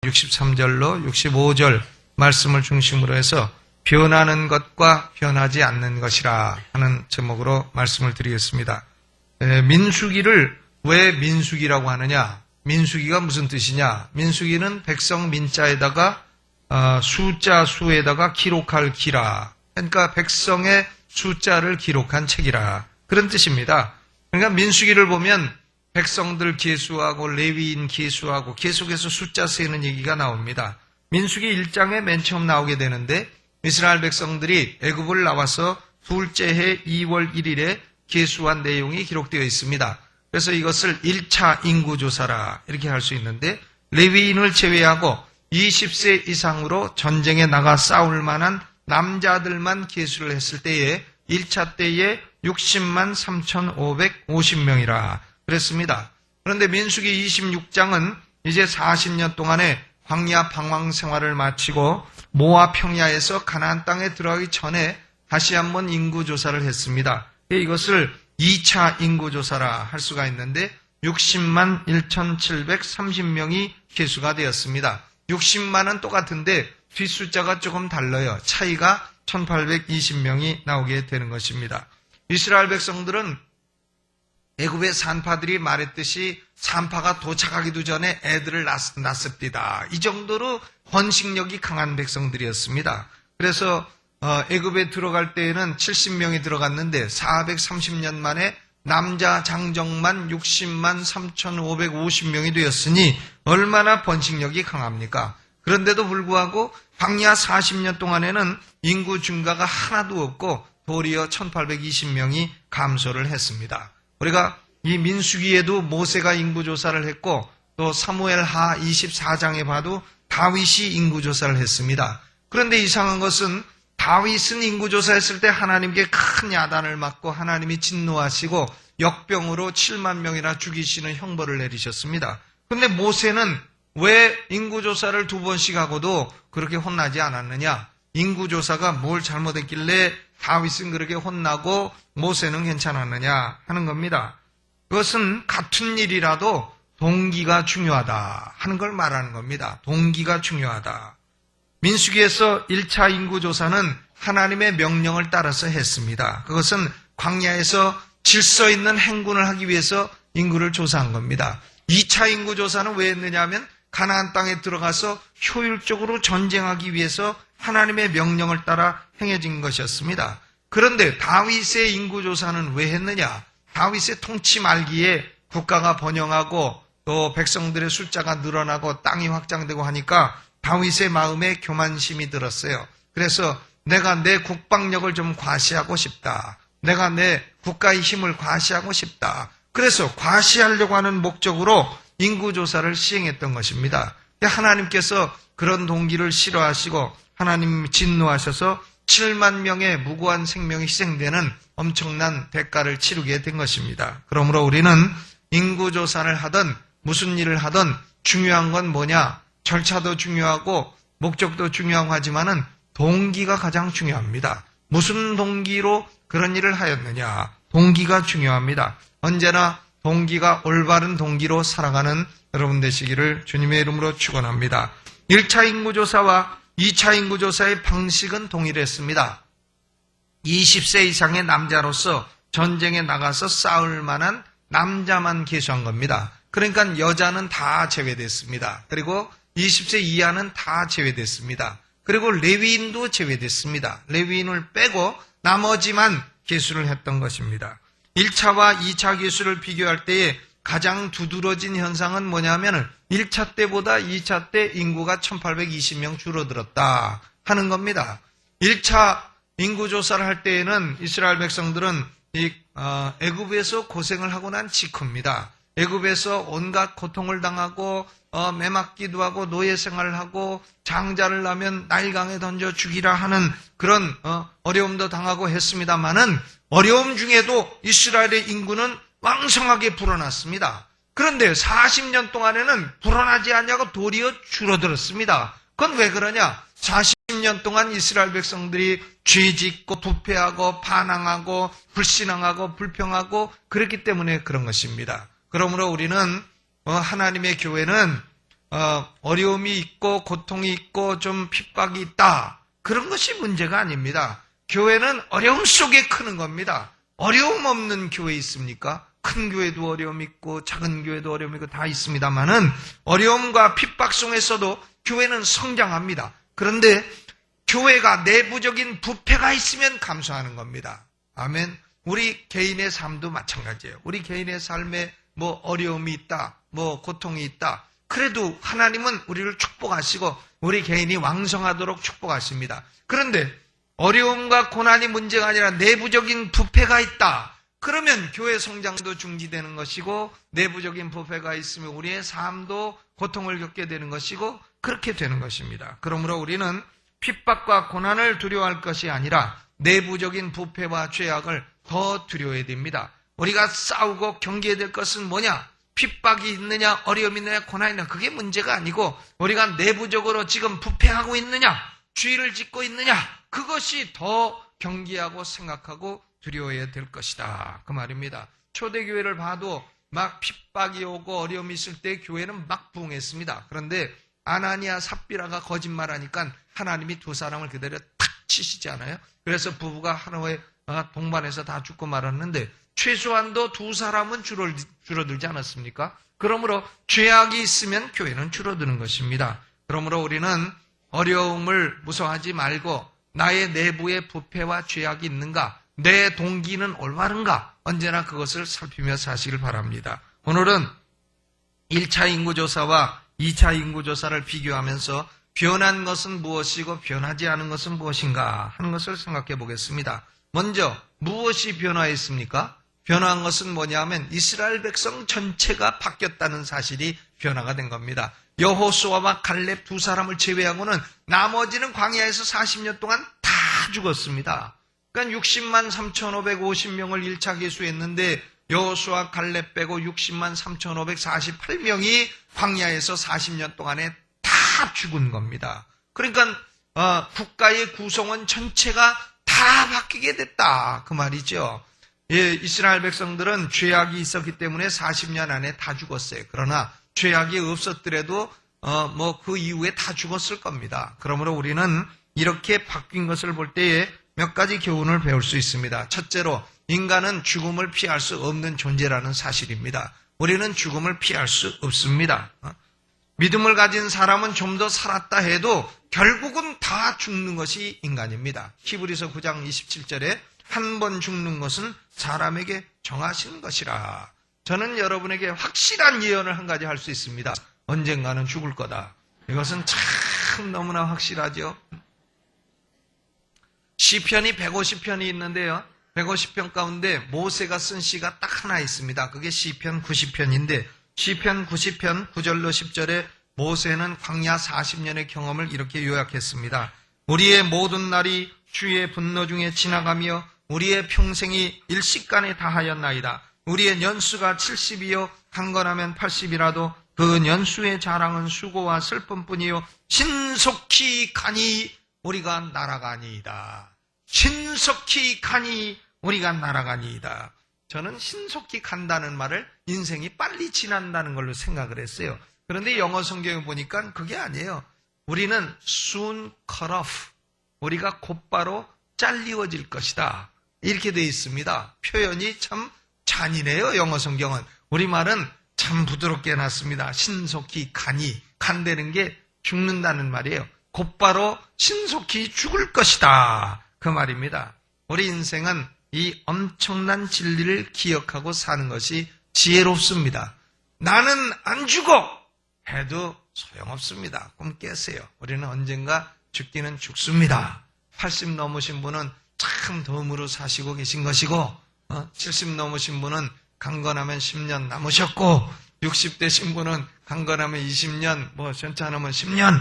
63절로 65절 말씀을 중심으로 해서 변하는 것과 변하지 않는 것이라 하는 제목으로 말씀을 드리겠습니다. 민수기를 왜 민수기라고 하느냐? 민수기가 무슨 뜻이냐? 민수기는 백성 민자에다가 숫자 수에다가 기록할 기라. 그러니까 백성의 숫자를 기록한 책이라. 그런 뜻입니다. 그러니까 민수기를 보면 백성들 계수하고 레위인 계수하고 계속해서 숫자 세는 얘기가 나옵니다. 민수기 1장에 맨 처음 나오게 되는데 이스라엘 백성들이 애굽을 나와서 둘째 해 2월 1일에 계수한 내용이 기록되어 있습니다. 그래서 이것을 1차 인구조사라 이렇게 할 수 있는데 레위인을 제외하고 20세 이상으로 전쟁에 나가 싸울 만한 남자들만 계수를 했을 때에 1차 때에 60만 3,550명이라 그랬습니다. 그런데 민수기 26장은 이제 40년 동안의 광야 방황 생활을 마치고 모압 평야에서 가나안 땅에 들어가기 전에 다시 한번 인구조사를 했습니다. 이것을 2차 인구조사라 할 수가 있는데 60만 1,730명이 계수가 되었습니다. 60만은 똑같은데 뒷숫자가 조금 달라요. 차이가 1,820명이 나오게 되는 것입니다. 이스라엘 백성들은 애굽의 산파들이 말했듯이 산파가 도착하기도 전에 애들을 낳습니다. 이 정도로 번식력이 강한 백성들이었습니다. 그래서 애굽에 들어갈 때에는 70명이 들어갔는데 430년 만에 남자 장정만 60만 3,550명이 되었으니 얼마나 번식력이 강합니까? 그런데도 불구하고 광야 40년 동안에는 인구 증가가 하나도 없고 도리어 1,820명이 감소를 했습니다. 우리가 이 민수기에도 모세가 인구조사를 했고 또 사무엘하 24장에 봐도 다윗이 인구조사를 했습니다. 그런데 이상한 것은 다윗은 인구조사했을 때 하나님께 큰 야단을 맞고 하나님이 진노하시고 역병으로 7만 명이나 죽이시는 형벌을 내리셨습니다. 그런데 모세는 왜 인구조사를 2번씩 하고도 그렇게 혼나지 않았느냐? 인구조사가 뭘 잘못했길래 다윗은 그렇게 혼나고 모세는 괜찮았느냐 하는 겁니다. 그것은 같은 일이라도 동기가 중요하다 하는 걸 말하는 겁니다. 동기가 중요하다. 민수기에서 1차 인구조사는 하나님의 명령을 따라서 했습니다. 그것은 광야에서 질서 있는 행군을 하기 위해서 인구를 조사한 겁니다. 2차 인구조사는 왜 했느냐 하면 가나안 땅에 들어가서 효율적으로 전쟁하기 위해서 하나님의 명령을 따라 행해진 것이었습니다. 그런데 다윗의 인구조사는 왜 했느냐? 다윗의 통치 말기에 국가가 번영하고 또 백성들의 숫자가 늘어나고 땅이 확장되고 하니까 다윗의 마음에 교만심이 들었어요. 그래서 내가 내 국방력을 좀 과시하고 싶다. 내가 내 국가의 힘을 과시하고 싶다. 그래서 과시하려고 하는 목적으로 인구조사를 시행했던 것입니다. 하나님께서 그런 동기를 싫어하시고 하나님 진노하셔서 7만 명의 무고한 생명이 희생되는 엄청난 대가를 치르게 된 것입니다. 그러므로 우리는 인구조사를 하든 무슨 일을 하든 중요한 건 뭐냐? 절차도 중요하고 목적도 중요하고 하지만은 동기가 가장 중요합니다. 무슨 동기로 그런 일을 하였느냐? 동기가 중요합니다. 언제나 동기가 올바른 동기로 살아가는 여러분 되시기를 주님의 이름으로 축원합니다. 1차 인구조사와 2차 인구조사의 방식은 동일했습니다. 20세 이상의 남자로서 전쟁에 나가서 싸울 만한 남자만 계수한 겁니다. 그러니까 여자는 다 제외됐습니다. 그리고 20세 이하는 다 제외됐습니다. 그리고 레위인도 제외됐습니다. 레위인을 빼고 나머지만 계수를 했던 것입니다. 1차와 2차 계수를 비교할 때에 가장 두드러진 현상은 뭐냐면 1차 때보다 2차 때 인구가 1,820명 줄어들었다 하는 겁니다. 1차 인구조사를 할 때에는 이스라엘 백성들은 애굽에서 고생을 하고 난 직후입니다. 애굽에서 온갖 고통을 당하고 매맞기도 하고 노예 생활을 하고 장자를 낳으면 나일강에 던져 죽이라 하는 그런 어려움도 당하고 했습니다마는 어려움 중에도 이스라엘의 인구는 왕성하게 불어났습니다. 그런데 40년 동안에는 불어나지 않냐고 도리어 줄어들었습니다. 그건 왜 그러냐? 40년 동안 이스라엘 백성들이 죄짓고 부패하고 반항하고 불신앙하고 불평하고 그랬기 때문에 그런 것입니다. 그러므로 우리는 하나님의 교회는 어려움이 있고 고통이 있고 좀 핍박이 있다. 그런 것이 문제가 아닙니다. 교회는 어려움 속에 크는 겁니다. 어려움 없는 교회 있습니까? 큰 교회도 어려움 있고 작은 교회도 어려움 있고 다 있습니다만은 어려움과 핍박 속에서도 교회는 성장합니다. 그런데 교회가 내부적인 부패가 있으면 감소하는 겁니다. 아멘. 우리 개인의 삶도 마찬가지예요. 우리 개인의 삶에 뭐 어려움이 있다, 뭐 고통이 있다. 그래도 하나님은 우리를 축복하시고 우리 개인이 왕성하도록 축복하십니다. 그런데 어려움과 고난이 문제가 아니라 내부적인 부패가 있다. 그러면 교회 성장도 중지되는 것이고 내부적인 부패가 있으면 우리의 삶도 고통을 겪게 되는 것이고 그렇게 되는 것입니다. 그러므로 우리는 핍박과 고난을 두려워할 것이 아니라 내부적인 부패와 죄악을 더 두려워해야 됩니다. 우리가 싸우고 경계해야 될 것은 뭐냐? 핍박이 있느냐, 어려움이 있느냐, 고난이 있느냐, 그게 문제가 아니고 우리가 내부적으로 지금 부패하고 있느냐, 죄를 짓고 있느냐, 그것이 더 경계하고 생각하고 두려워해야 될 것이다. 그 말입니다. 초대교회를 봐도 막 핍박이 오고 어려움이 있을 때 교회는 막 부흥했습니다. 그런데 아나니아 삽비라가 거짓말하니까 하나님이 두 사람을 그대로 탁 치시지 않아요? 그래서 부부가 하나의 동반해서 다 죽고 말았는데 최소한도 두 사람은 줄어들지 않았습니까? 그러므로 죄악이 있으면 교회는 줄어드는 것입니다. 그러므로 우리는 어려움을 무서워하지 말고 나의 내부에 부패와 죄악이 있는가? 내 동기는 올바른가? 언제나 그것을 살피며 사시길 바랍니다. 오늘은 1차 인구조사와 2차 인구조사를 비교하면서 변한 것은 무엇이고 변하지 않은 것은 무엇인가 하는 것을 생각해 보겠습니다. 먼저 무엇이 변화했습니까? 변화한 것은 뭐냐면 이스라엘 백성 전체가 바뀌었다는 사실이 변화가 된 겁니다. 여호수아와 갈렙 두 사람을 제외하고는 나머지는 광야에서 40년 동안 다 죽었습니다. 그러니까 60만 3,550명을 1차 계수했는데 여호수아 갈렙 빼고 60만 3,548명이 광야에서 40년 동안에 다 죽은 겁니다. 그러니까 국가의 구성원 전체가 다 바뀌게 됐다 그 말이죠. 예, 이스라엘 백성들은 죄악이 있었기 때문에 40년 안에 다 죽었어요. 그러나 죄악이 없었더라도 그 이후에 다 죽었을 겁니다. 그러므로 우리는 이렇게 바뀐 것을 볼 때에 몇 가지 교훈을 배울 수 있습니다. 첫째로 인간은 죽음을 피할 수 없는 존재라는 사실입니다. 우리는 죽음을 피할 수 없습니다. 믿음을 가진 사람은 좀 더 살았다 해도 결국은 다 죽는 것이 인간입니다. 히브리서 9장 27절에 한 번 죽는 것은 사람에게 정하신 것이라. 저는 여러분에게 확실한 예언을 한 가지 할 수 있습니다. 언젠가는 죽을 거다. 이것은 참 너무나 확실하죠. 시편이 150편이 있는데요. 150편 가운데 모세가 쓴 시가 딱 하나 있습니다. 그게 시편 90편인데 시편 90편 9절로 10절에 모세는 광야 40년의 경험을 이렇게 요약했습니다. 우리의 모든 날이 주의 분노 중에 지나가며 우리의 평생이 일식간에 다하였나이다. 우리의 연수가 70이요 강건하면 80이라도 그 연수의 자랑은 수고와 슬픔뿐이요 신속히 가니 우리가 날아가니이다. 신속히 가니 우리가 날아가니이다. 저는 신속히 간다는 말을 인생이 빨리 지난다는 걸로 생각을 했어요. 그런데 영어 성경에 보니까 그게 아니에요. 우리는 soon cut off. 우리가 곧바로 잘리워질 것이다. 이렇게 되어 있습니다. 표현이 참 잔인해요. 영어 성경은. 우리말은 참 부드럽게 해놨습니다. 신속히 가니. 간다는 게 죽는다는 말이에요. 곧바로 신속히 죽을 것이다. 그 말입니다. 우리 인생은 이 엄청난 진리를 기억하고 사는 것이 지혜롭습니다. 나는 안 죽어 해도 소용없습니다. 꿈 깨세요. 우리는 언젠가 죽기는 죽습니다. 80 넘으신 분은 참 덤으로 사시고 계신 것이고 70 넘으신 분은 강건하면 10년 남으셨고 60대신 분은 강건하면 20년 괜찮으면 10년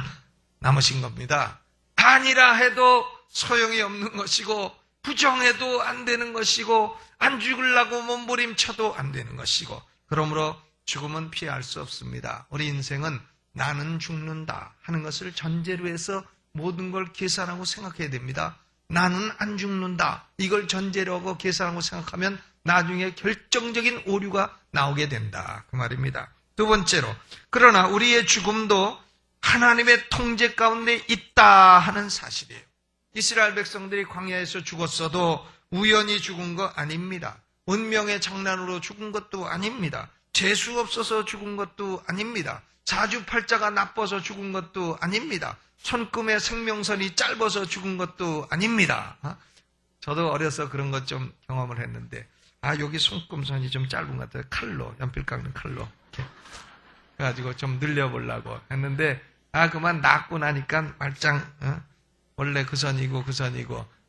남으신 겁니다. 아니라 해도 소용이 없는 것이고 부정해도 안 되는 것이고 안 죽으려고 몸부림쳐도 안 되는 것이고 그러므로 죽음은 피할 수 없습니다. 우리 인생은 나는 죽는다 하는 것을 전제로 해서 모든 걸 계산하고 생각해야 됩니다. 나는 안 죽는다. 이걸 전제로 하고 계산하고 생각하면 나중에 결정적인 오류가 나오게 된다. 그 말입니다. 두 번째로, 그러나 우리의 죽음도 하나님의 통제 가운데 있다 하는 사실이에요. 이스라엘 백성들이 광야에서 죽었어도 우연히 죽은 거 아닙니다. 운명의 장난으로 죽은 것도 아닙니다. 재수 없어서 죽은 것도 아닙니다. 사주팔자가 나빠서 죽은 것도 아닙니다. 손금의 생명선이 짧아서 죽은 것도 아닙니다. 저도 어려서 그런 것 좀 경험을 했는데, 여기 손금선이 좀 짧은 것 같아요. 칼로, 연필 깎는 칼로. 이렇게. 그래가지고 좀 늘려보려고 했는데, 그만 낫고 나니까 말짱, 원래 그 선이고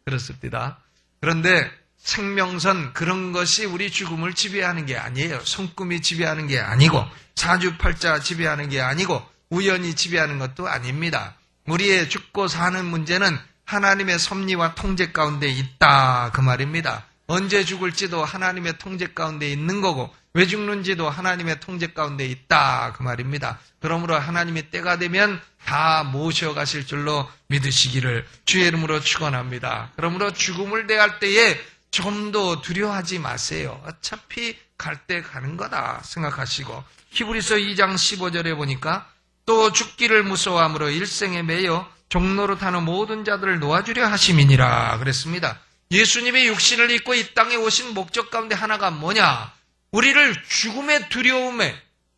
그렇습니다. 그런데 생명선, 그런 것이 우리 죽음을 지배하는 게 아니에요. 손금이 지배하는 게 아니고, 사주팔자 지배하는 게 아니고, 우연히 지배하는 것도 아닙니다. 우리의 죽고 사는 문제는 하나님의 섭리와 통제 가운데 있다, 그 말입니다. 언제 죽을지도 하나님의 통제 가운데 있는 거고, 왜 죽는지도 하나님의 통제 가운데 있다, 그 말입니다. 그러므로 하나님이 때가 되면 다 모셔가실 줄로 믿으시기를 주의 이름으로 축원합니다. 그러므로 죽음을 대할 때에 좀 더 두려워하지 마세요. 어차피 갈 때 가는 거다 생각하시고, 히브리서 2장 15절에 보니까 또 죽기를 무서워함으로 일생에 매여 종로로 타는 모든 자들을 놓아주려 하심이니라 그랬습니다. 예수님의 육신을 입고 이 땅에 오신 목적 가운데 하나가 뭐냐? 우리를 죽음의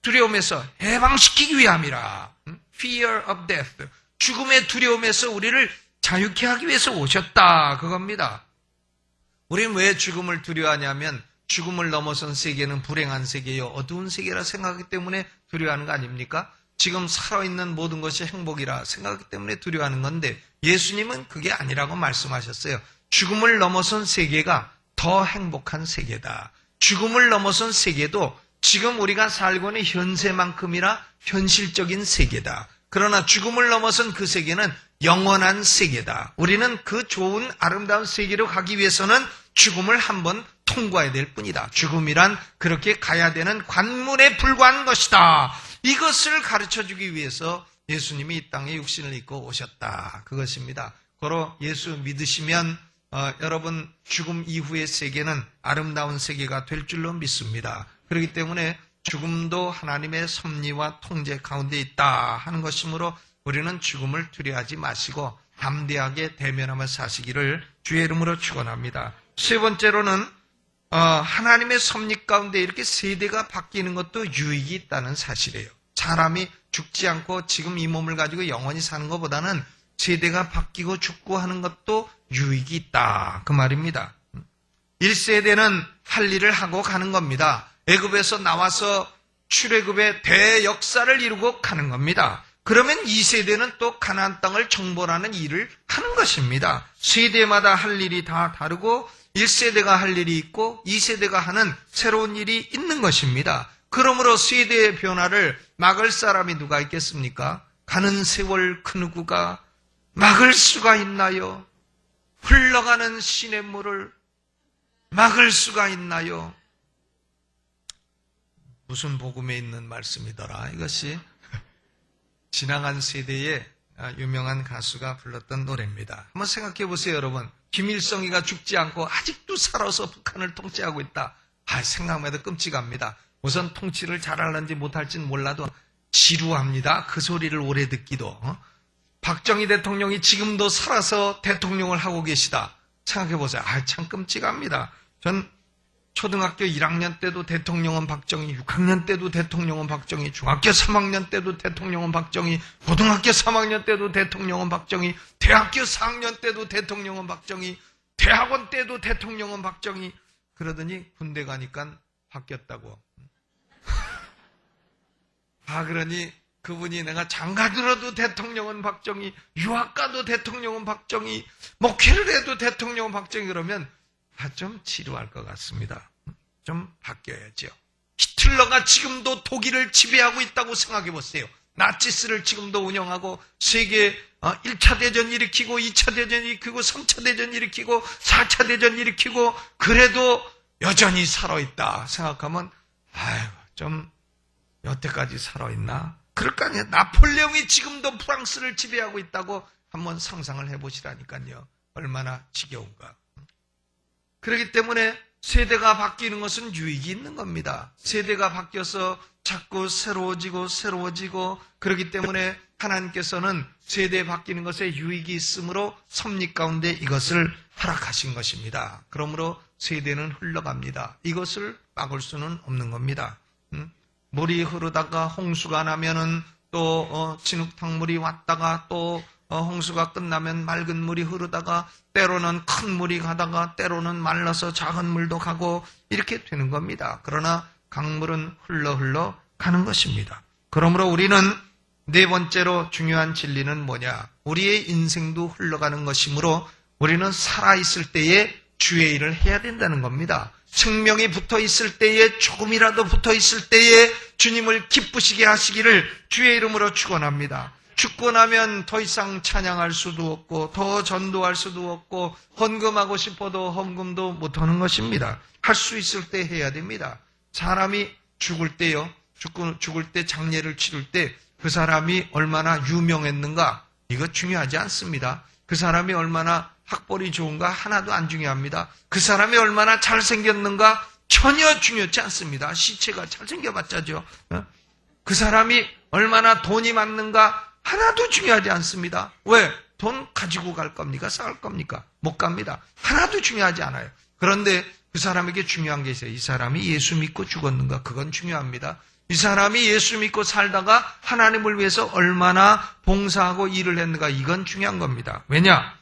두려움에서 해방시키기 위함이라. Fear of death. 죽음의 두려움에서 우리를 자유케 하기 위해서 오셨다, 그겁니다. 우리는 왜 죽음을 두려워하냐면, 죽음을 넘어선 세계는 불행한 세계요, 어두운 세계라 생각하기 때문에 두려워하는 거 아닙니까? 지금 살아있는 모든 것이 행복이라 생각하기 때문에 두려워하는 건데, 예수님은 그게 아니라고 말씀하셨어요. 죽음을 넘어선 세계가 더 행복한 세계다. 죽음을 넘어선 세계도 지금 우리가 살고 있는 현세만큼이나 현실적인 세계다. 그러나 죽음을 넘어선 그 세계는 영원한 세계다. 우리는 그 좋은 아름다운 세계로 가기 위해서는 죽음을 한번 통과해야 될 뿐이다. 죽음이란 그렇게 가야 되는 관문에 불과한 것이다. 이것을 가르쳐주기 위해서 예수님이 이 땅에 육신을 입고 오셨다, 그것입니다. 고로 예수 믿으시면 여러분 죽음 이후의 세계는 아름다운 세계가 될 줄로 믿습니다. 그렇기 때문에 죽음도 하나님의 섭리와 통제 가운데 있다 하는 것이므로 우리는 죽음을 두려워하지 마시고 담대하게 대면하며 사시기를 주의 이름으로 축원합니다. 세 번째로는 하나님의 섭리 가운데 이렇게 세대가 바뀌는 것도 유익이 있다는 사실이에요. 사람이 죽지 않고 지금 이 몸을 가지고 영원히 사는 것보다는 세대가 바뀌고 죽고 하는 것도 유익이 있다, 그 말입니다. 1세대는 할 일을 하고 가는 겁니다. 애굽에서 나와서 출애굽의 대역사를 이루고 가는 겁니다. 그러면 2세대는 또 가나안 땅을 정벌하는 일을 하는 것입니다. 세대마다 할 일이 다 다르고 1세대가 할 일이 있고 2세대가 하는 새로운 일이 있는 것입니다. 그러므로 세대의 변화를 막을 사람이 누가 있겠습니까? 가는 세월 그 누구가 막을 수가 있나요? 흘러가는 시냇물을 막을 수가 있나요? 무슨 복음에 있는 말씀이더라 이것이. 지나간 세대의 유명한 가수가 불렀던 노래입니다. 한번 생각해 보세요, 여러분. 김일성이가 죽지 않고 아직도 살아서 북한을 통치하고 있다. 생각만 해도 끔찍합니다. 우선 통치를 잘할는지 못할지는 몰라도 지루합니다. 그 소리를 오래 듣기도. 박정희 대통령이 지금도 살아서 대통령을 하고 계시다. 생각해 보세요. 참 끔찍합니다. 전 초등학교 1학년 때도 대통령은 박정희, 6학년 때도 대통령은 박정희, 중학교 3학년 때도 대통령은 박정희, 고등학교 3학년 때도 대통령은 박정희, 대학교 4학년 때도 대통령은 박정희, 대학원 때도 대통령은 박정희. 그러더니 군대 가니까 바뀌었다고. 그러니 그분이 내가 장가 들어도 대통령은 박정희, 유학 가도 대통령은 박정희, 목회를 해도 대통령은 박정희 그러면 좀 지루할 것 같습니다. 좀 바뀌어야죠. 히틀러가 지금도 독일을 지배하고 있다고 생각해 보세요. 나치스를 지금도 운영하고 세계 1차 대전 일으키고 2차 대전 일으키고 3차 대전 일으키고 4차 대전 일으키고 그래도 여전히 살아있다 생각하면 좀 여태까지 살아있나? 그럴 거 아니에요. 나폴레옹이 지금도 프랑스를 지배하고 있다고 한번 상상을 해보시라니까요. 얼마나 지겨운가. 그렇기 때문에 세대가 바뀌는 것은 유익이 있는 겁니다. 세대가 바뀌어서 자꾸 새로워지고 그렇기 때문에 하나님께서는 세대 바뀌는 것에 유익이 있으므로 섭리 가운데 이것을 허락하신 것입니다. 그러므로 세대는 흘러갑니다. 이것을 막을 수는 없는 겁니다. 물이 흐르다가 홍수가 나면은 또 진흙탕물이 왔다가 또 홍수가 끝나면 맑은 물이 흐르다가 때로는 큰 물이 가다가 때로는 말라서 작은 물도 가고 이렇게 되는 겁니다. 그러나 강물은 흘러 가는 것입니다. 그러므로 우리는 네 번째로 중요한 진리는 뭐냐? 우리의 인생도 흘러가는 것이므로 우리는 살아있을 때에 주의 일을 해야 된다는 겁니다. 생명이 붙어 있을 때에 조금이라도 붙어 있을 때에 주님을 기쁘시게 하시기를 주의 이름으로 축원합니다. 죽고 나면 더 이상 찬양할 수도 없고 더 전도할 수도 없고 헌금하고 싶어도 헌금도 못하는 것입니다. 할 수 있을 때 해야 됩니다. 사람이 죽을 때요, 죽을 때 장례를 치를 때 그 사람이 얼마나 유명했는가 이거 중요하지 않습니다. 그 사람이 얼마나 학벌이 좋은가 하나도 안 중요합니다. 그 사람이 얼마나 잘생겼는가 전혀 중요하지 않습니다. 시체가 잘생겨봤자죠. 그 사람이 얼마나 돈이 많는가 하나도 중요하지 않습니다. 왜? 돈 가지고 갈 겁니까? 쌓을 겁니까? 못 갑니다. 하나도 중요하지 않아요. 그런데 그 사람에게 중요한 게 있어요. 이 사람이 예수 믿고 죽었는가? 그건 중요합니다. 이 사람이 예수 믿고 살다가 하나님을 위해서 얼마나 봉사하고 일을 했는가? 이건 중요한 겁니다. 왜냐?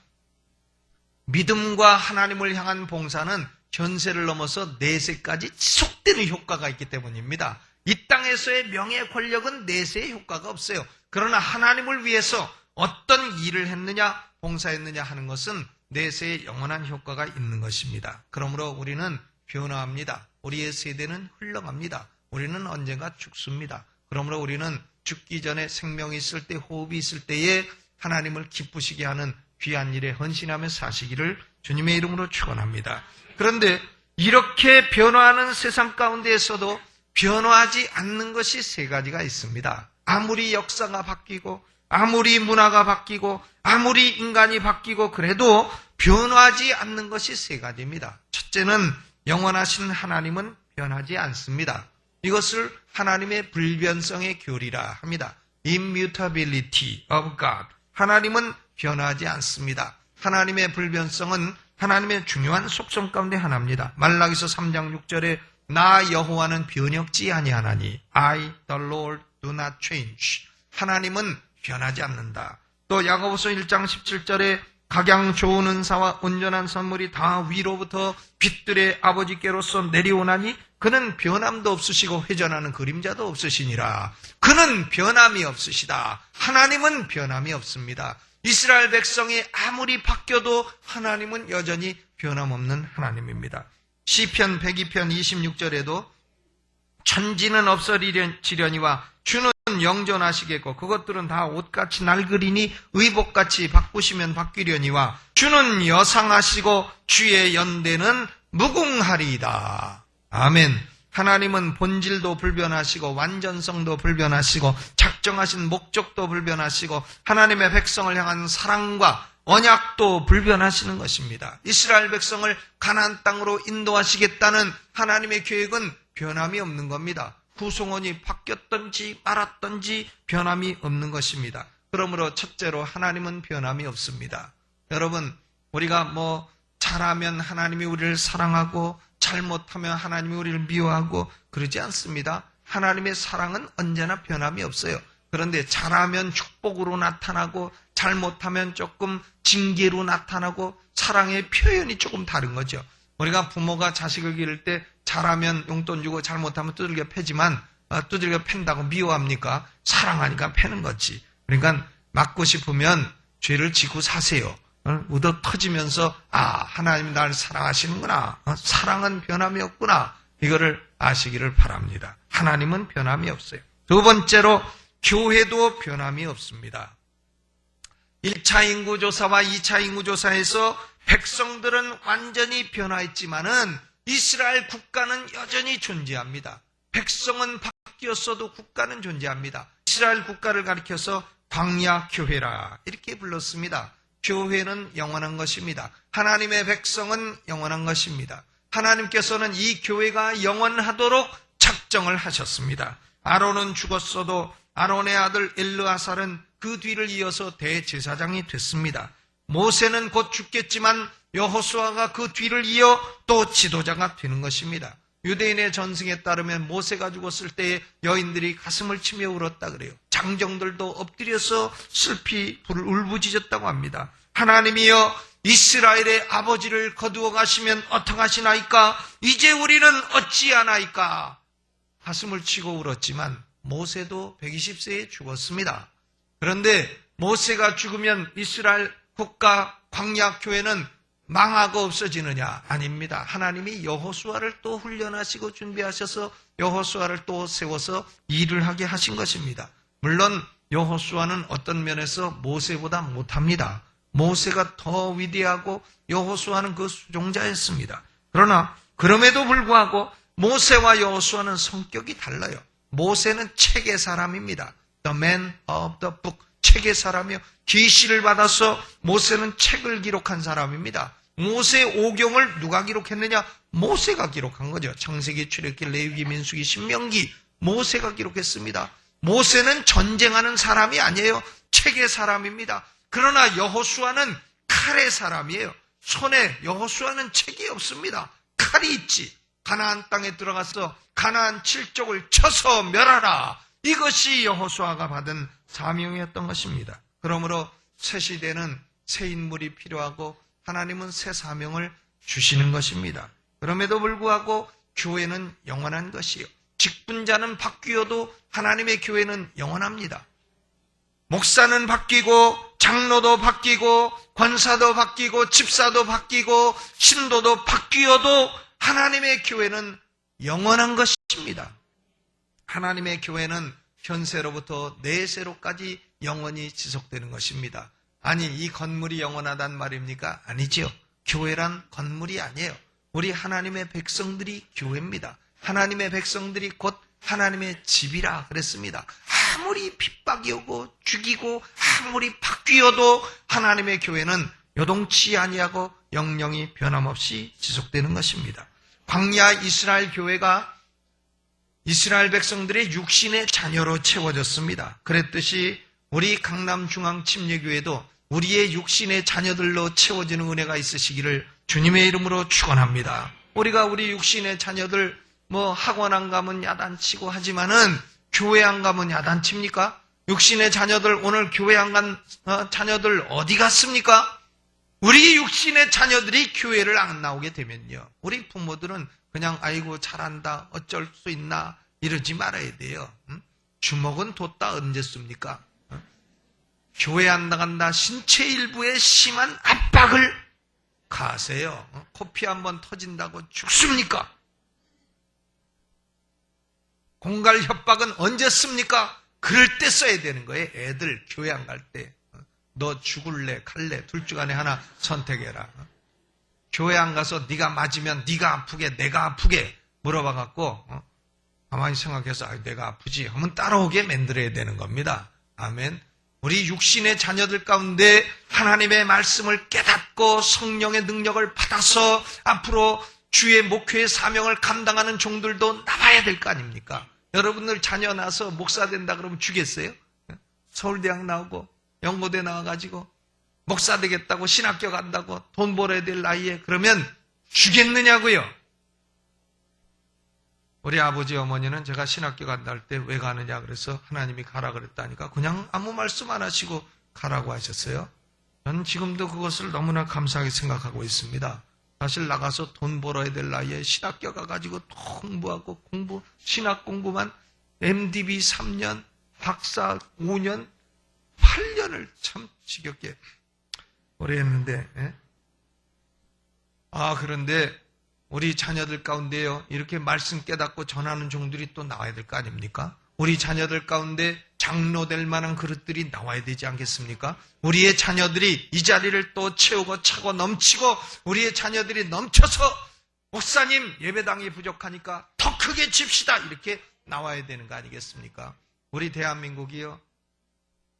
믿음과 하나님을 향한 봉사는 현세를 넘어서 내세까지 지속되는 효과가 있기 때문입니다. 이 땅에서의 명예 권력은 내세의 효과가 없어요. 그러나 하나님을 위해서 어떤 일을 했느냐, 봉사했느냐 하는 것은 내세의 영원한 효과가 있는 것입니다. 그러므로 우리는 변화합니다. 우리의 세대는 흘러갑니다. 우리는 언젠가 죽습니다. 그러므로 우리는 죽기 전에 생명이 있을 때, 호흡이 있을 때에 하나님을 기쁘시게 하는 귀한 일에 헌신하며 사시기를 주님의 이름으로 축원합니다. 그런데 이렇게 변화하는 세상 가운데에서도 변화하지 않는 것이 세 가지가 있습니다. 아무리 역사가 바뀌고 아무리 문화가 바뀌고 아무리 인간이 바뀌고 그래도 변화하지 않는 것이 세 가지입니다. 첫째는 영원하신 하나님은 변하지 않습니다. 이것을 하나님의 불변성의 교리라 합니다. Immutability of God. 하나님은 변하지 않습니다. 하나님의 불변성은 하나님의 중요한 속성 가운데 하나입니다. 말라기서 3장 6절에 나 여호와는 변혁지 아니하나니 I the Lord do not change. 하나님은 변하지 않는다. 또 야고보서 1장 17절에 각양 좋은 은사와 온전한 선물이 다 위로부터 빛들의 아버지께로서 내려오나니 그는 변함도 없으시고 회전하는 그림자도 없으시니라. 그는 변함이 없으시다. 하나님은 변함이 없습니다. 이스라엘 백성이 아무리 바뀌어도 하나님은 여전히 변함없는 하나님입니다. 시편 102편 26절에도 천지는 없어지려니와 주는 영존하시겠고 그것들은 다 옷같이 낡으리니 의복같이 바꾸시면 바뀌려니와 주는 여상하시고 주의 연대는 무궁하리이다. 아멘. 하나님은 본질도 불변하시고 완전성도 불변하시고 작정하신 목적도 불변하시고 하나님의 백성을 향한 사랑과 언약도 불변하시는 것입니다. 이스라엘 백성을 가나안 땅으로 인도하시겠다는 하나님의 계획은 변함이 없는 겁니다. 구성원이 바뀌었든지 말았든지 변함이 없는 것입니다. 그러므로 첫째로 하나님은 변함이 없습니다. 여러분, 우리가 잘하면 하나님이 우리를 사랑하고 잘못하면 하나님이 우리를 미워하고 그러지 않습니다. 하나님의 사랑은 언제나 변함이 없어요. 그런데 잘하면 축복으로 나타나고 잘못하면 조금 징계로 나타나고 사랑의 표현이 조금 다른 거죠. 우리가 부모가 자식을 기를 때 잘하면 용돈 주고 잘못하면 두들겨 패지만 두들겨 팬다고 미워합니까? 사랑하니까 패는 거지. 그러니까 맞고 싶으면 죄를 지고 사세요. ud어 터지면서 하나님이 나를 사랑하시는구나. 사랑은 변함이 없구나. 이거를 아시기를 바랍니다. 하나님은 변함이 없어요. 두 번째로 교회도 변함이 없습니다. 1차 인구조사와 2차 인구조사에서 백성들은 완전히 변화했지만은 이스라엘 국가는 여전히 존재합니다. 백성은 바뀌었어도 국가는 존재합니다. 이스라엘 국가를 가리켜서 광야 교회라 이렇게 불렀습니다. 교회는 영원한 것입니다. 하나님의 백성은 영원한 것입니다. 하나님께서는 이 교회가 영원하도록 작정을 하셨습니다. 아론은 죽었어도 아론의 아들 엘르아살은 그 뒤를 이어서 대제사장이 됐습니다. 모세는 곧 죽겠지만 여호수아가 그 뒤를 이어 또 지도자가 되는 것입니다. 유대인의 전승에 따르면 모세가 죽었을 때에 여인들이 가슴을 치며 울었다 그래요. 장정들도 엎드려서 슬피 울부짖었다고 합니다. 하나님이여, 이스라엘의 아버지를 거두어 가시면 어떡하시나이까? 이제 우리는 어찌하나이까? 가슴을 치고 울었지만 모세도 120세에 죽었습니다. 그런데 모세가 죽으면 이스라엘 국가 광야교회는 망하고 없어지느냐? 아닙니다. 하나님이 여호수아를 또 훈련하시고 준비하셔서 여호수아를 또 세워서 일을 하게 하신 것입니다. 물론 여호수아는 어떤 면에서 모세보다 못합니다. 모세가 더 위대하고 여호수아는 그 수종자였습니다. 그러나 그럼에도 불구하고 모세와 여호수아는 성격이 달라요. 모세는 책의 사람입니다. The man of the book. 책의 사람이요. 계시를 받아서 모세는 책을 기록한 사람입니다. 모세 오경을 누가 기록했느냐? 모세가 기록한 거죠. 창세기, 출애굽기, 레위기, 민수기, 신명기 모세가 기록했습니다. 모세는 전쟁하는 사람이 아니에요. 책의 사람입니다. 그러나 여호수아는 칼의 사람이에요. 손에 여호수아는 책이 없습니다. 칼이 있지. 가나안 땅에 들어가서 가나안 7족을 쳐서 멸하라. 이것이 여호수아가 받은 사명이었던 것입니다. 그러므로 새 시대는 새 인물이 필요하고 하나님은 새 사명을 주시는 것입니다. 그럼에도 불구하고 교회는 영원한 것이요. 직분자는 바뀌어도 하나님의 교회는 영원합니다. 목사는 바뀌고 장로도 바뀌고 권사도 바뀌고 집사도 바뀌고 신도도 바뀌어도 하나님의 교회는 영원한 것입니다. 하나님의 교회는 현세로부터 내세로까지 영원히 지속되는 것입니다. 아니, 이 건물이 영원하단 말입니까? 아니지요. 교회란 건물이 아니에요. 우리 하나님의 백성들이 교회입니다. 하나님의 백성들이 곧 하나님의 집이라 그랬습니다. 아무리 핍박이 오고 죽이고 아무리 바뀌어도 하나님의 교회는 요동치 아니하고 영영이 변함없이 지속되는 것입니다. 광야 이스라엘 교회가 이스라엘 백성들의 육신의 자녀로 채워졌습니다. 그랬듯이 우리 강남중앙침례교회도 우리의 육신의 자녀들로 채워지는 은혜가 있으시기를 주님의 이름으로 축원합니다. 우리가 우리 육신의 자녀들 학원 안 가면 야단치고 하지만은 교회 안 가면 야단칩니까? 육신의 자녀들 오늘 교회 안 간 자녀들 어디 갔습니까? 우리 육신의 자녀들이 교회를 안 나오게 되면요. 우리 부모들은 그냥 아이고 잘한다 어쩔 수 있나 이러지 말아야 돼요. 주먹은 뒀다 언제 씁니까? 교회 안 나간다 신체 일부에 심한 압박을 가하세요. 코피 한번 터진다고 죽습니까? 공갈 협박은 언제 씁니까? 그럴 때 써야 되는 거예요. 애들 교회 안 갈 때. 너 죽을래 갈래 둘 중 안에 하나 선택해라. 교회 안 가서 네가 맞으면 네가 아프게 내가 아프게 물어봐갖고 가만히 생각해서 내가 아프지 하면 따라오게 만들어야 되는 겁니다. 아멘. 우리 육신의 자녀들 가운데 하나님의 말씀을 깨닫고 성령의 능력을 받아서 앞으로 주의 목회의 사명을 감당하는 종들도 나와야 될 거 아닙니까? 여러분들 자녀 낳아서 목사 된다 그러면 주겠어요? 서울대학 나오고 연고대 나와가지고 목사 되겠다고 신학교 간다고 돈 벌어야 될 나이에 그러면 주겠느냐고요? 우리 아버지 어머니는 제가 신학교 간다 할 때 왜 가느냐 그래서 하나님이 가라 그랬다니까 그냥 아무 말씀 안 하시고 가라고 하셨어요. 저는 지금도 그것을 너무나 감사하게 생각하고 있습니다. 사실 나가서 돈 벌어야 될 나이에 신학교 가가지고 공부하고 신학 공부만 MDB 3년, 박사 5년, 8년을 참 지겹게 오래 했는데, 그런데 우리 자녀들 가운데요, 이렇게 말씀 깨닫고 전하는 종들이 또 나와야 될 거 아닙니까? 우리 자녀들 가운데 장로 될 만한 그릇들이 나와야 되지 않겠습니까? 우리의 자녀들이 이 자리를 또 채우고 차고 넘치고 우리의 자녀들이 넘쳐서 목사님 예배당이 부족하니까 더 크게 칩시다 이렇게 나와야 되는 거 아니겠습니까? 우리 대한민국이요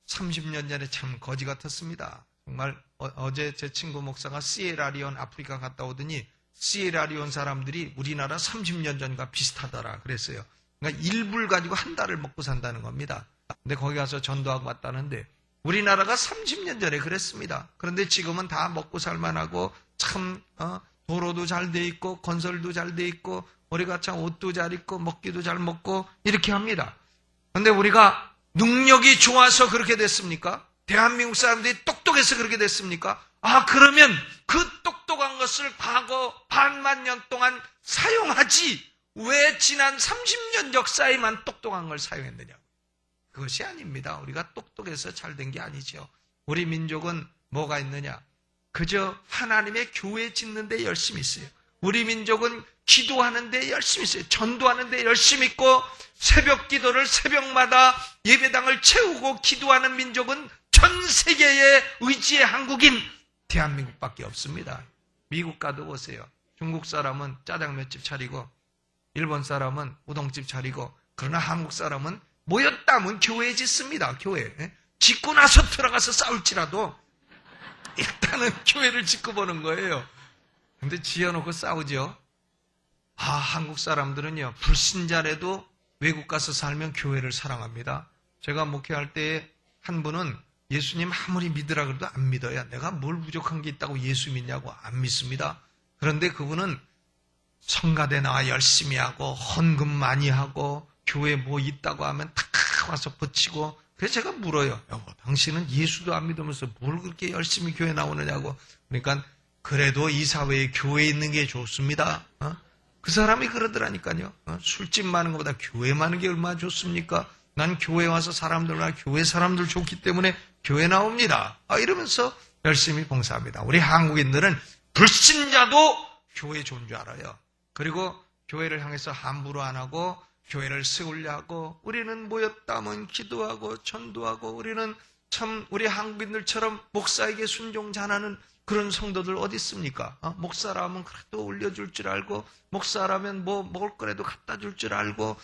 30년 전에 참 거지 같았습니다. 정말 어제 제 친구 목사가 시에라리온 아프리카 갔다 오더니 시에라리온 사람들이 우리나라 30년 전과 비슷하더라 그랬어요. 그러니까 1불 가지고 한 달을 먹고 산다는 겁니다. 근데 거기 가서 전도하고 왔다는데 우리나라가 30년 전에 그랬습니다. 그런데 지금은 다 먹고 살만하고 참 도로도 잘 돼 있고 건설도 잘 돼 있고 우리가 참 옷도 잘 입고 먹기도 잘 먹고 이렇게 합니다. 그런데 우리가 능력이 좋아서 그렇게 됐습니까? 대한민국 사람들이 똑똑해서 그렇게 됐습니까? 그러면 그 똑똑한 것을 과거 반만 년 동안 사용하지 왜 지난 30년 역사에만 똑똑한 걸 사용했느냐? 그것이 아닙니다. 우리가 똑똑해서 잘 된 게 아니죠. 우리 민족은 뭐가 있느냐? 그저 하나님의 교회 짓는 데 열심히 있어요. 우리 민족은 기도하는 데 열심히 있어요. 전도하는 데 열심히 있고 새벽 기도를 새벽마다 예배당을 채우고 기도하는 민족은 전 세계의 의지의 한국인 대한민국밖에 없습니다. 미국 가도 보세요. 중국 사람은 짜장면집 차리고 일본 사람은 우동집 차리고 그러나 한국 사람은 모였다면 교회 짓습니다. 교회. 짓고 나서 들어가서 싸울지라도 일단은 교회를 짓고 보는 거예요. 근데 지어놓고 싸우죠. 한국 사람들은요, 불신자라도 외국 가서 살면 교회를 사랑합니다. 제가 목회할 때 한 분은 예수님 아무리 믿으라 그래도 안 믿어요. 내가 뭘 부족한 게 있다고 예수 믿냐고 안 믿습니다. 그런데 그분은 성가대 나와 열심히 하고 헌금 많이 하고 교회 뭐 있다고 하면 탁 와서 붙이고 그래서 제가 물어요. 여보, 당신은 예수도 안 믿으면서 뭘 그렇게 열심히 교회 나오느냐고. 그러니까 그래도 이 사회에 교회 있는 게 좋습니다. 그 사람이 그러더라니까요. 술집 많은 것보다 교회 많은 게 얼마나 좋습니까? 난 교회 와서 교회 사람들 좋기 때문에 교회 나옵니다. 이러면서 열심히 봉사합니다. 우리 한국인들은 불신자도 교회 좋은 줄 알아요. 그리고 교회를 향해서 함부로 안 하고 교회를 세우려 하고 우리는 모였다면 기도하고 전도하고 우리는 참 우리 한국인들처럼 목사에게 순종 잘하는 그런 성도들 어디 있습니까? 목사라면 그래도 올려줄 줄 알고 목사라면 뭐 먹을 거라도 갖다 줄 줄 알고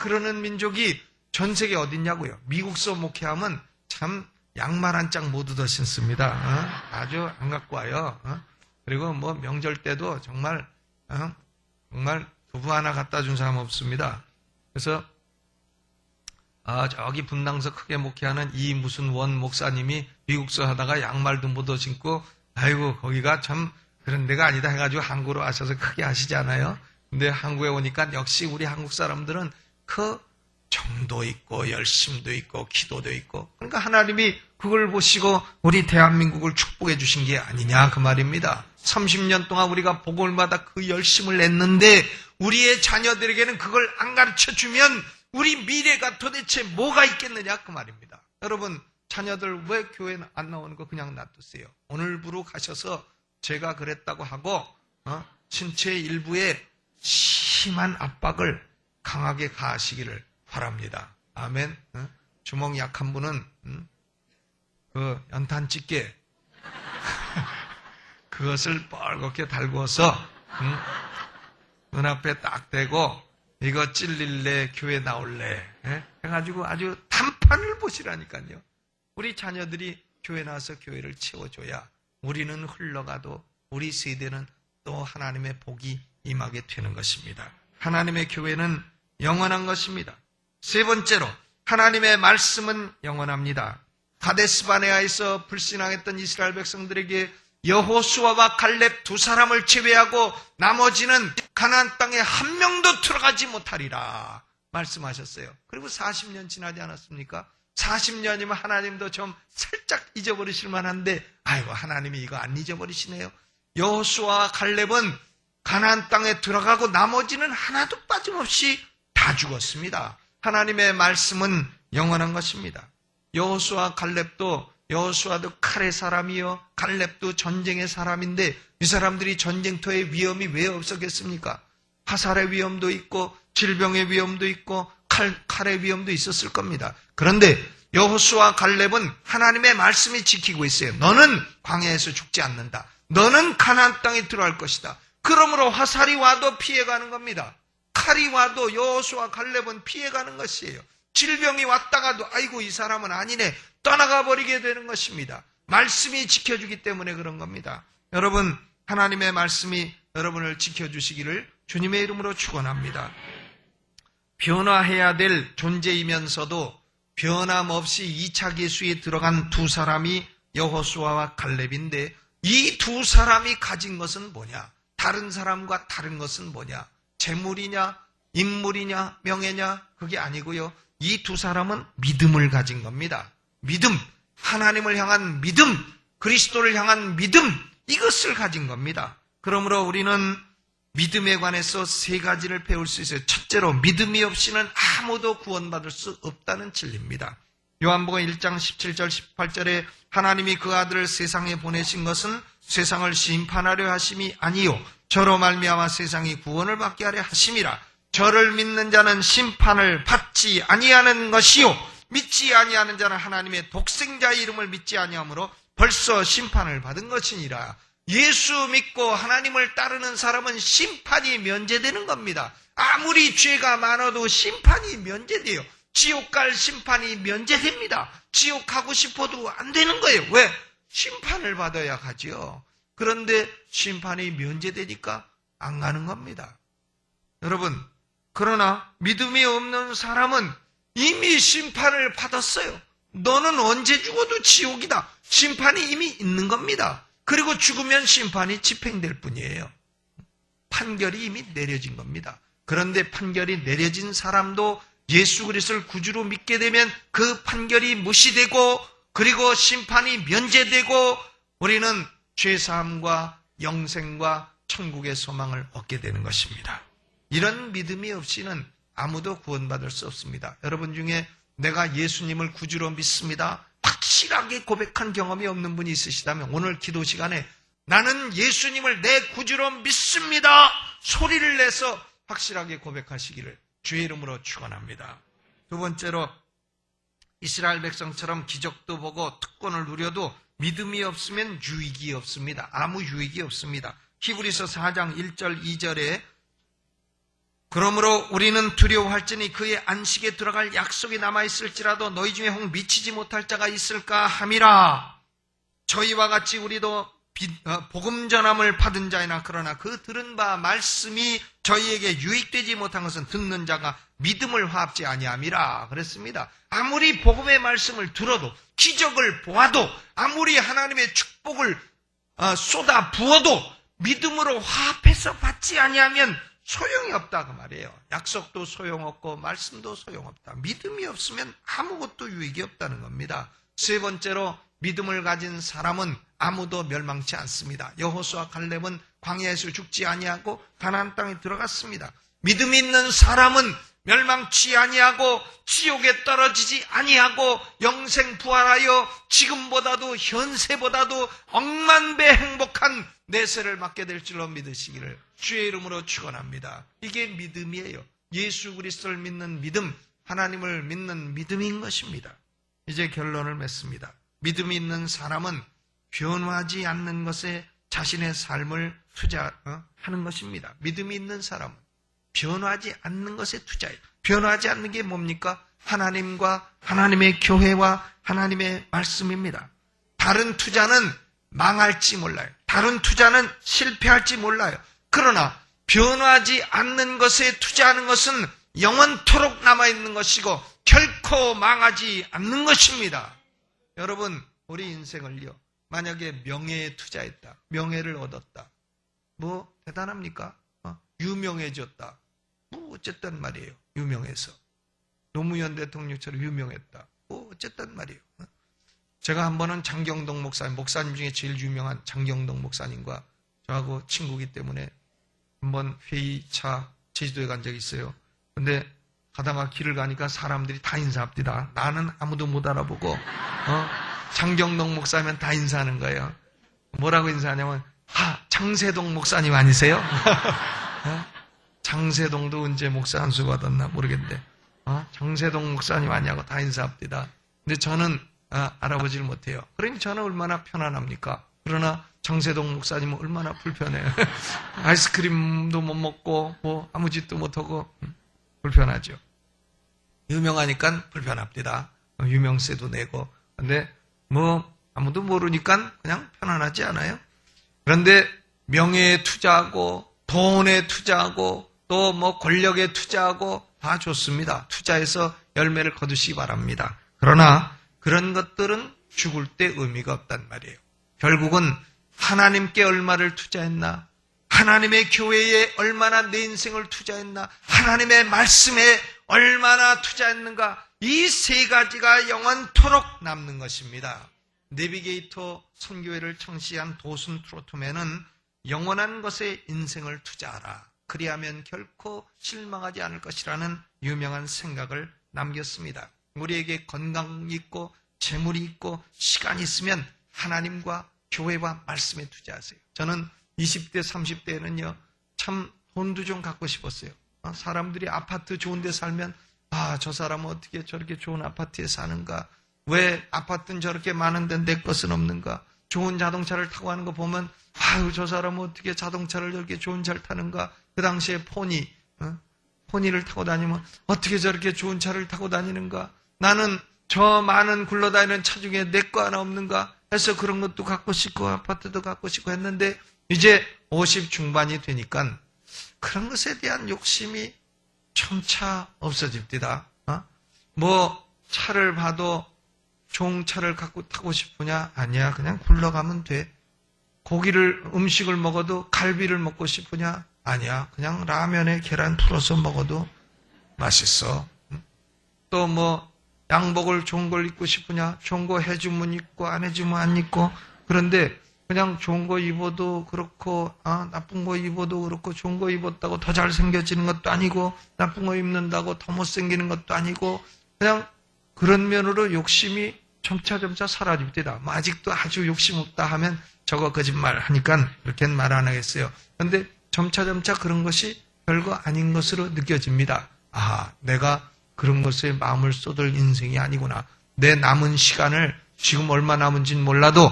그러는 민족이 전 세계 어디 있냐고요. 미국서 목회하면 참 양말 한 짝 못 얻어 신습니다. 아주 안 갖고 와요. 그리고 뭐 명절 때도 정말 두부 하나 갖다 준 사람 없습니다. 그래서 저기 분당서 크게 목회하는 이 무슨 원 목사님이 미국서 하다가 양말도 못 얻어 신고 아이고 거기가 참 그런 데가 아니다 해가지고 한국으로 와셔서 크게 하시잖아요. 근데 한국에 오니까 역시 우리 한국 사람들은 그 정도 있고 열심도 있고 기도도 있고 그러니까 하나님이 그걸 보시고 우리 대한민국을 축복해 주신 게 아니냐 그 말입니다. 30년 동안 우리가 복음마다 그 열심을 냈는데 우리의 자녀들에게는 그걸 안 가르쳐주면 우리 미래가 도대체 뭐가 있겠느냐 그 말입니다. 여러분 자녀들 왜 교회 안 나오는 거 그냥 놔두세요. 오늘부로 가셔서 제가 그랬다고 하고 신체 일부에 심한 압박을 강하게 가하시기를 바랍니다. 아멘. 주먹 약한 분은 그 연탄 집게 그것을 뻘겋게 달구어서 눈앞에 딱 대고 이거 찔릴래 교회 나올래 해가지고 아주 단판을 보시라니까요. 우리 자녀들이 교회 나와서 교회를 채워줘야 우리는 흘러가도 우리 세대는 또 하나님의 복이 임하게 되는 것입니다. 하나님의 교회는 영원한 것입니다. 세 번째로 하나님의 말씀은 영원합니다. 가데스바네아에서 불신앙했던 이스라엘 백성들에게 여호수아와 갈렙 두 사람을 제외하고 나머지는 가나안 땅에 한 명도 들어가지 못하리라 말씀하셨어요. 그리고 40년 지나지 않았습니까? 40년이면 하나님도 좀 살짝 잊어버리실 만한데 아이고 하나님이 이거 안 잊어버리시네요. 여호수아와 갈렙은 가나안 땅에 들어가고 나머지는 하나도 빠짐없이 다 죽었습니다. 하나님의 말씀은 영원한 것입니다. 여호수아 여호수아도 칼의 사람이요 갈렙도 전쟁의 사람인데 이 사람들이 전쟁터의 위험이 왜 없었겠습니까? 화살의 위험도 있고 질병의 위험도 있고 칼의 위험도 있었을 겁니다. 그런데 여호수아 갈렙은 하나님의 말씀이 지키고 있어요. 너는 광야에서 죽지 않는다. 너는 가나안 땅에 들어갈 것이다. 그러므로 화살이 와도 피해가는 겁니다. 칼이 와도 여호수아 갈렙은 피해가는 것이에요. 질병이 왔다가도 아이고 이 사람은 아니네 떠나가 버리게 되는 것입니다. 말씀이 지켜주기 때문에 그런 겁니다. 여러분 하나님의 말씀이 여러분을 지켜주시기를 주님의 이름으로 축원합니다. 변화해야 될 존재이면서도 변함없이 2차 계수에 들어간 두 사람이 여호수아와 갈렙인데 이 두 사람이 가진 것은 뭐냐? 다른 사람과 다른 것은 뭐냐? 재물이냐? 인물이냐? 명예냐? 그게 아니고요. 이 두 사람은 믿음을 가진 겁니다. 믿음, 하나님을 향한 믿음, 그리스도를 향한 믿음, 이것을 가진 겁니다. 그러므로 우리는 믿음에 관해서 세 가지를 배울 수 있어요. 첫째로 믿음이 없이는 아무도 구원받을 수 없다는 진리입니다. 요한복음 1장 17절 18절에 하나님이 그 아들을 세상에 보내신 것은 세상을 심판하려 하심이 아니요 저로 말미암아 세상이 구원을 받게 하려 하심이라. 저를 믿는 자는 심판을 받지 아니하는 것이요 믿지 아니하는 자는 하나님의 독생자의 이름을 믿지 아니하므로 벌써 심판을 받은 것이니라. 예수 믿고 하나님을 따르는 사람은 심판이 면제되는 겁니다. 아무리 죄가 많아도 심판이 면제돼요. 지옥 갈 심판이 면제됩니다. 지옥 가고 싶어도 안 되는 거예요. 왜? 심판을 받아야 가죠. 그런데 심판이 면제되니까 안 가는 겁니다. 여러분, 그러나 믿음이 없는 사람은 이미 심판을 받았어요. 너는 언제 죽어도 지옥이다. 심판이 이미 있는 겁니다. 그리고 죽으면 심판이 집행될 뿐이에요. 판결이 이미 내려진 겁니다. 그런데 판결이 내려진 사람도 예수 그리스도를 구주로 믿게 되면 그 판결이 무시되고 그리고 심판이 면제되고 우리는 죄사함과 영생과 천국의 소망을 얻게 되는 것입니다. 이런 믿음이 없이는 아무도 구원받을 수 없습니다. 여러분 중에 내가 예수님을 구주로 믿습니다. 확실하게 고백한 경험이 없는 분이 있으시다면 오늘 기도 시간에 나는 예수님을 내 구주로 믿습니다. 소리를 내서 확실하게 고백하시기를 주의 이름으로 축원합니다. 두 번째로 이스라엘 백성처럼 기적도 보고 특권을 누려도 믿음이 없으면 유익이 없습니다. 아무 유익이 없습니다. 히브리서 4장 1절 2절에 그러므로 우리는 두려워할지니 그의 안식에 들어갈 약속이 남아있을지라도 너희 중에 혹 미치지 못할 자가 있을까 함이라. 저희와 같이 우리도 복음 전함을 받은 자이나 그러나 그 들은 바 말씀이 저희에게 유익되지 못한 것은 듣는 자가 믿음을 화합지 아니함이라 그랬습니다. 아무리 복음의 말씀을 들어도 기적을 보아도 아무리 하나님의 축복을 쏟아 부어도 믿음으로 화합해서 받지 아니하면 소용이 없다 그 말이에요. 약속도 소용없고 말씀도 소용없다. 믿음이 없으면 아무것도 유익이 없다는 겁니다. 세 번째로 믿음을 가진 사람은 아무도 멸망치 않습니다. 여호수아 갈렙은 광야에서 죽지 아니하고 가나안 땅에 들어갔습니다. 믿음 있는 사람은 멸망치 아니하고 지옥에 떨어지지 아니하고 영생 부활하여 지금보다도 현세보다도 억만배 행복한 내세를 맞게 될 줄로 믿으시기를 주의 이름으로 축원합니다. 이게 믿음이에요. 예수 그리스도를 믿는 믿음, 하나님을 믿는 믿음인 것입니다. 이제 결론을 맺습니다. 믿음이 있는 사람은 변화하지 않는 것에 자신의 삶을 투자하는 것입니다. 믿음이 있는 사람은 변화하지 않는 것에 투자해요. 변화하지 않는 게 뭡니까? 하나님과 하나님의 교회와 하나님의 말씀입니다. 다른 투자는 망할지 몰라요. 다른 투자는 실패할지 몰라요. 그러나 변화하지 않는 것에 투자하는 것은 영원토록 남아있는 것이고 결코 망하지 않는 것입니다. 여러분, 우리 인생을요, 만약에 명예에 투자했다, 명예를 얻었다, 뭐 대단합니까? 유명해졌다, 뭐 어쨌든 말이에요. 유명해서 노무현 대통령처럼 유명했다, 뭐 어쨌든 말이에요. 제가 한 번은 장경동 목사님 중에 제일 유명한 장경동 목사님과 저하고 친구기 때문에 한번 회의차 제주도에 간 적이 있어요. 근데 가다가 길을 가니까 사람들이 다 인사합니다. 나는 아무도 못 알아보고 장경동 목사면 다 인사하는 거예요. 뭐라고 인사하냐면 장세동 목사님 아니세요? 장세동도 언제 목사 안수 받았나 모르겠는데 장세동 목사님 아니냐고 다 인사합니다. 근데 저는 알아보질 못해요. 그러니 저는 얼마나 편안합니까? 그러나 장세동 목사님은 얼마나 불편해요. 아이스크림도 못 먹고 뭐 아무 짓도 못하고 불편하죠. 유명하니까 불편합니다. 유명세도 내고. 근데 뭐 아무도 모르니까 그냥 편안하지 않아요? 그런데 명예에 투자하고 돈에 투자하고 또 뭐 권력에 투자하고 다 좋습니다. 투자해서 열매를 거두시기 바랍니다. 그러나 그런 것들은 죽을 때 의미가 없단 말이에요. 결국은 하나님께 얼마를 투자했나? 하나님의 교회에 얼마나 내 인생을 투자했나? 하나님의 말씀에 얼마나 투자했는가? 이 세 가지가 영원토록 남는 것입니다. 내비게이터 선교회를 창시한 도슨 트로트맨은 영원한 것에 인생을 투자하라. 그리하면 결코 실망하지 않을 것이라는 유명한 생각을 남겼습니다. 우리에게 건강이 있고 재물이 있고 시간이 있으면 하나님과 교회와 말씀에 투자하세요. 저는 20대, 30대에는요, 참 돈도 좀 갖고 싶었어요. 사람들이 아파트 좋은 데 살면, 저 사람은 어떻게 저렇게 좋은 아파트에 사는가? 왜 아파트는 저렇게 많은데 내 것은 없는가? 좋은 자동차를 타고 하는 거 보면, 저 사람은 어떻게 자동차를 저렇게 좋은 차를 타는가? 그 당시에 포니를 타고 다니면 어떻게 저렇게 좋은 차를 타고 다니는가? 나는 저 많은 굴러다니는 차 중에 내 거 하나 없는가? 해서 그런 것도 갖고 싶고 아파트도 갖고 싶고 했는데 이제 50 중반이 되니까 그런 것에 대한 욕심이 점차 없어집니다. 뭐 차를 봐도 좋은 차를 갖고 타고 싶으냐? 아니야. 그냥 굴러가면 돼. 음식을 먹어도 갈비를 먹고 싶으냐? 아니야. 그냥 라면에 계란 풀어서 먹어도 맛있어. 또 뭐 양복을 좋은 걸 입고 싶으냐? 좋은 거 해주면 입고 안 해주면 안 입고. 그런데 그냥 좋은 거 입어도 그렇고 나쁜 거 입어도 그렇고 좋은 거 입었다고 더 잘생겨지는 것도 아니고 나쁜 거 입는다고 더 못생기는 것도 아니고 그냥 그런 면으로 욕심이 점차 사라집니다. 아직도 아주 욕심 없다 하면 저거 거짓말 하니까 그렇게 말 안 하겠어요. 그런데 점차 그런 것이 별거 아닌 것으로 느껴집니다. 내가 그런 것에 마음을 쏟을 인생이 아니구나. 내 남은 시간을 지금 얼마 남은지는 몰라도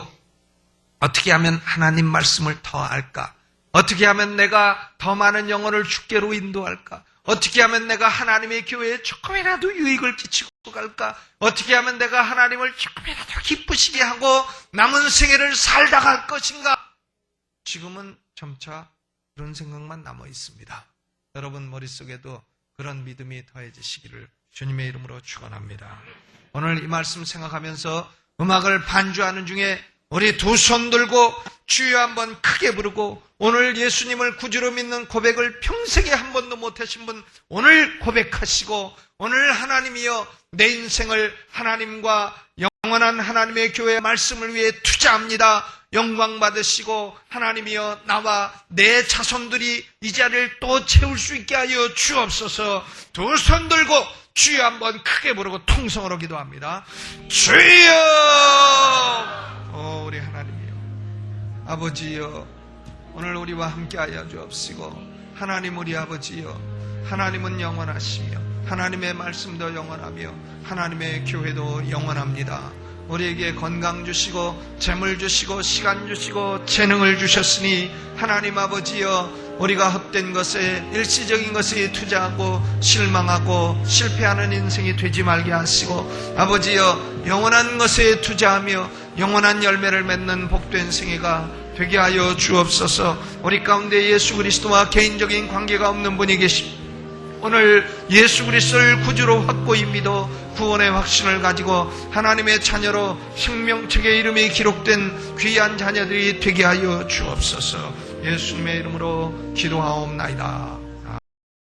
어떻게 하면 하나님 말씀을 더 알까? 어떻게 하면 내가 더 많은 영혼을 주께로 인도할까? 어떻게 하면 내가 하나님의 교회에 조금이라도 유익을 끼치고 갈까? 어떻게 하면 내가 하나님을 조금이라도 기쁘시게 하고 남은 생애를 살다 갈 것인가? 지금은 점차 그런 생각만 남아 있습니다. 여러분 머릿속에도 그런 믿음이 더해지시기를 주님의 이름으로 축원합니다. 오늘 이 말씀 생각하면서 음악을 반주하는 중에 우리 두 손 들고 주여 한번 크게 부르고 오늘 예수님을 구주로 믿는 고백을 평생에 한 번도 못하신 분 오늘 고백하시고 오늘 하나님이여 내 인생을 하나님과 영원한 하나님의 교회 말씀을 위해 투자합니다. 영광 받으시고 하나님이여 나와 내 자손들이 이 자리를 또 채울 수 있게 하여 주옵소서. 두 손 들고 주여 한번 크게 부르고 통성으로 기도합니다. 주여! 우리 하나님이여 아버지여 오늘 우리와 함께하여 주옵시고 하나님 우리 아버지여 하나님은 영원하시며 하나님의 말씀도 영원하며 하나님의 교회도 영원합니다. 우리에게 건강 주시고 재물 주시고 시간 주시고 재능을 주셨으니 하나님 아버지여 우리가 헛된 것에 일시적인 것에 투자하고 실망하고 실패하는 인생이 되지 말게 하시고 아버지여 영원한 것에 투자하며 영원한 열매를 맺는 복된 생애가 되게 하여 주옵소서. 우리 가운데 예수 그리스도와 개인적인 관계가 없는 분이 계십니다. 오늘 예수 그리스도를 구주로 확고히 믿어 구원의 확신을 가지고 하나님의 자녀로 생명책의 이름이 기록된 귀한 자녀들이 되게 하여 주옵소서. 예수님의 이름으로 기도하옵나이다.